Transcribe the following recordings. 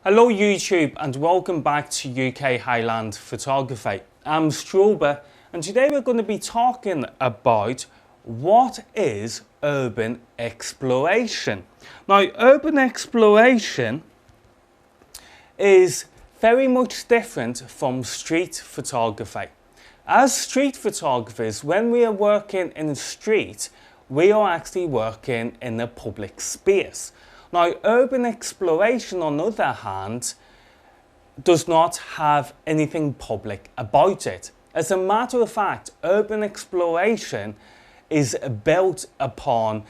Hello YouTube and welcome back to UK Highland Photography. I'm Strober and today we're going to be talking about what is urban exploration. Now urban exploration is very much different from street photography. As street photographers, when we are working in the street, we are actually working in a public space. Now, urban exploration, on the other hand, does not have anything public about it. As a matter of fact, urban exploration is built upon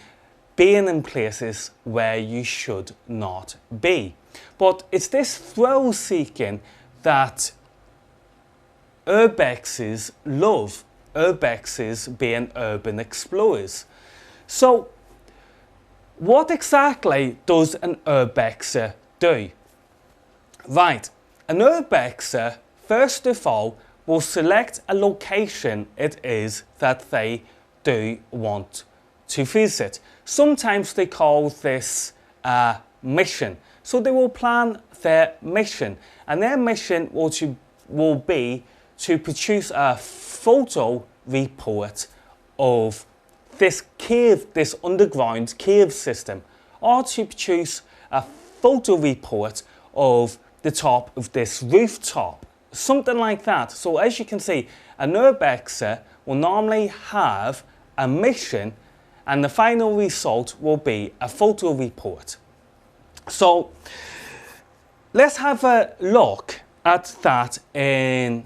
being in places where you should not be. But it's this thrill seeking that urbexes love, urbexes being urban explorers. So, what exactly does an urbexer do? Right, an urbexer, first of all, will select a location it is that they do want to visit. Sometimes they call this a mission. So they will plan their mission, and their mission will be to produce a photo report of this cave, this underground cave system, or to produce a photo report of the top of this rooftop, something like that. So as you can see, an urbexer will normally have a mission and the final result will be a photo report. So let's have a look at that in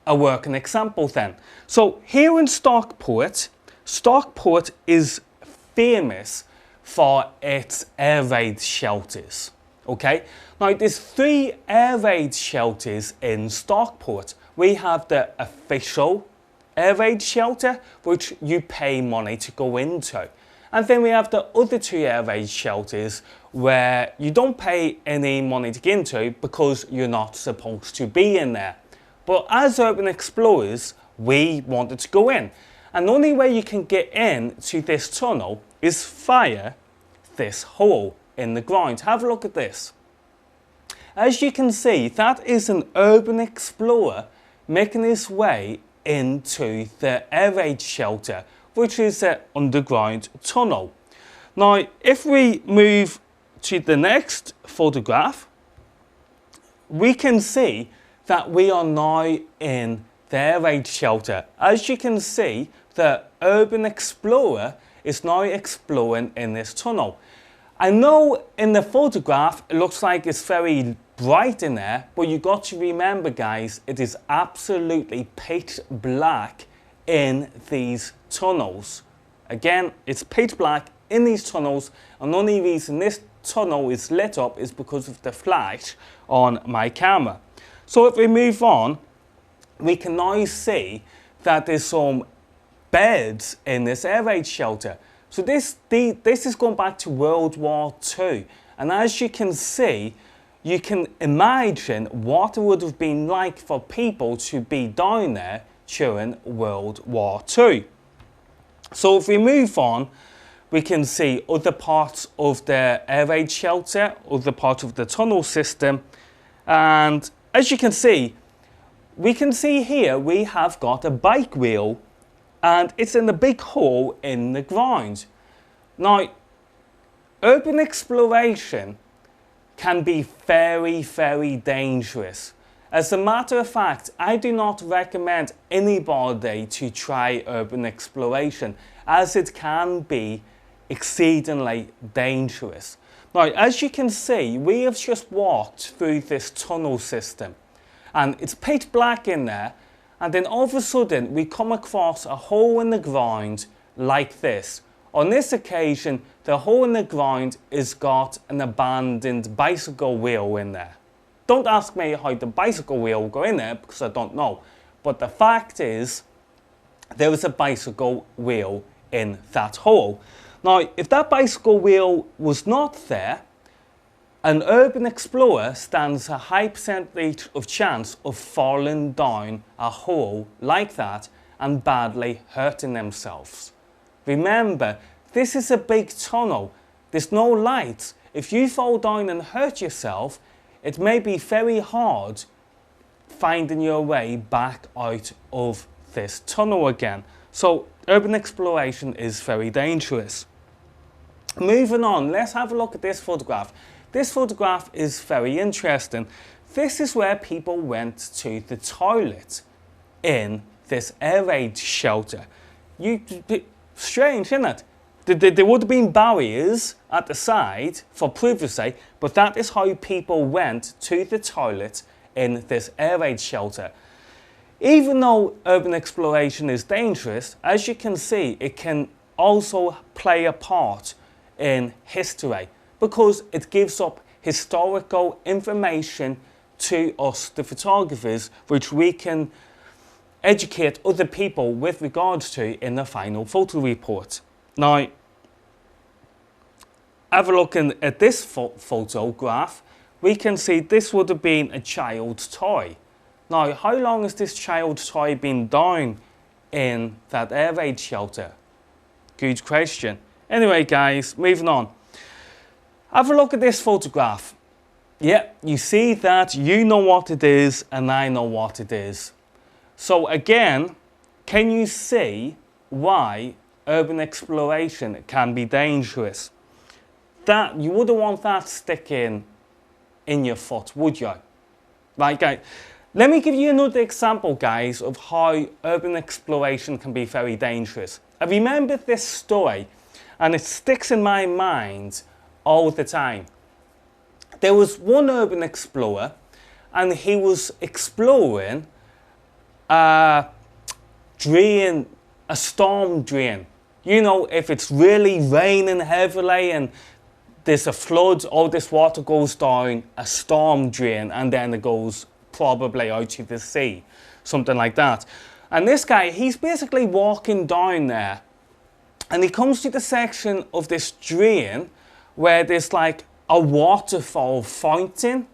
a working example then. So here in Stockport is famous for its air raid shelters. Okay, now there's 3 air raid shelters in Stockport. We have the official air raid shelter, which you pay money to go into. And then we have the other 2 air raid shelters where you don't pay any money to get into because you're not supposed to be in there. But as urban explorers, we wanted to go in. And the only way you can get in to this tunnel is via this hole in the ground. Have a look at this. As you can see, that is an urban explorer making his way into the air raid shelter, which is an underground tunnel. Now, if we move to the next photograph, we can see that we are now in the air raid shelter. As you can see, the urban explorer is now exploring in this tunnel. I know in the photograph it looks like it's very bright in there, but you got to remember guys, it is absolutely pitch black in these tunnels. Again, it's pitch black in these tunnels, and the only reason this tunnel is lit up is because of the flash on my camera. So if we move on, we can now see that there's some beds in this air raid shelter. So this is going back to World War II. And as you can see, you can imagine what it would have been like for people to be down there during World War II. So if we move on, we can see other parts of the air raid shelter, other parts of the tunnel system. And as you can see, we can see here we have got a bike wheel and it's in a big hole in the ground. Now, urban exploration can be very, very dangerous. As a matter of fact, I do not recommend anybody to try urban exploration as it can be exceedingly dangerous. Now, as you can see, we have just walked through this tunnel system and it's pitch black in there, and then all of a sudden we come across a hole in the ground like this. On this occasion, the hole in the ground has got an abandoned bicycle wheel in there. Don't ask me how the bicycle wheel will go in there because I don't know. But the fact is, there was a bicycle wheel in that hole. Now, if that bicycle wheel was not there, an urban explorer stands a high percentage of chance of falling down a hole like that and badly hurting themselves. Remember, this is a big tunnel. There's no lights. if you fall down and hurt yourself, it may be very hard finding your way back out of this tunnel again. So urban exploration is very dangerous. Moving on, let's have a look at this photograph. This photograph is very interesting. This is where people went to the toilet in this air raid shelter. Strange, isn't it? There would have been barriers at the side for privacy, but that is how people went to the toilet in this air raid shelter. Even though urban exploration is dangerous, as you can see, it can also play a part in history because it gives up historical information to us, the photographers, which we can educate other people with regards to in the final photo report. Now, have a look at this photograph. We can see this would have been a child's toy. Now, how long has this child's toy been down in that air raid shelter? Good question. Anyway, guys, moving on. Have a look at this photograph. Yeah, you see that, you know what it is, and I know what it is. So again, can you see why urban exploration can be dangerous? That you wouldn't want that sticking in your foot, would you? Right, guys. Let me give you another example, guys, of how urban exploration can be very dangerous. I remember this story, and it sticks in my mind all the time. There was one urban explorer, and he was exploring a storm drain. You know, if it's really raining heavily and there's a flood, all this water goes down a storm drain, and then it goes probably out to the sea, something like that. And this guy, he's basically walking down there, and he comes to the section of this drain where there's like a waterfall fountain,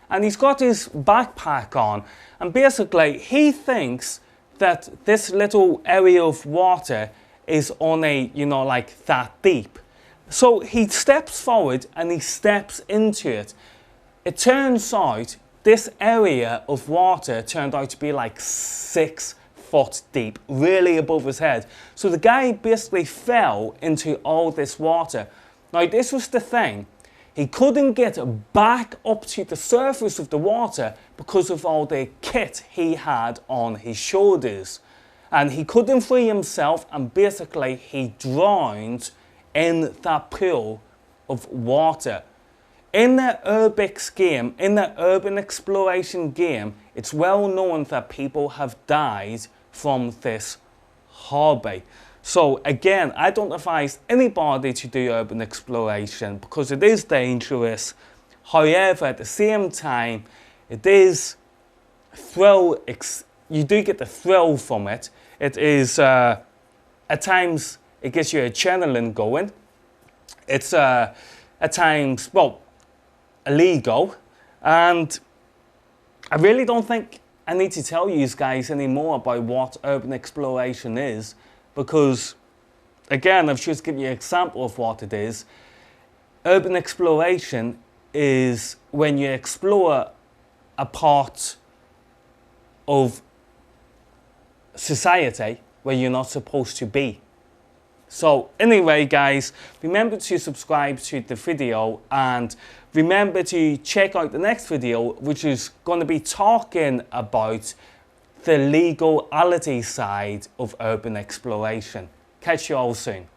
and he's got his backpack on, and basically he thinks that this little area of water is only, you know, like that deep. So he steps forward and he steps into it. It turns out this area of water turned out to be like 6 foot deep, really above his head. So the guy basically fell into all this water. Now, this was the thing. He couldn't get back up to the surface of the water because of all the kit he had on his shoulders. And he couldn't free himself, and basically he drowned in that pool of water. In the Urbex game, in the urban exploration game, it's well known that people have died from this hobby. So again, I don't advise anybody to do urban exploration because it is dangerous. However, at the same time, it is you do get the thrill from it. It is, at times, it gets your adrenaline going. It's at times, well, illegal. And I really don't think I need to tell you guys anymore about what urban exploration is, because, again, I've just given you an example of what it is. Urban exploration is when you explore a part of society where you're not supposed to be. So anyway, guys, remember to subscribe to the video, and remember to check out the next video, which is going to be talking about the legality side of urban exploration. Catch you all soon.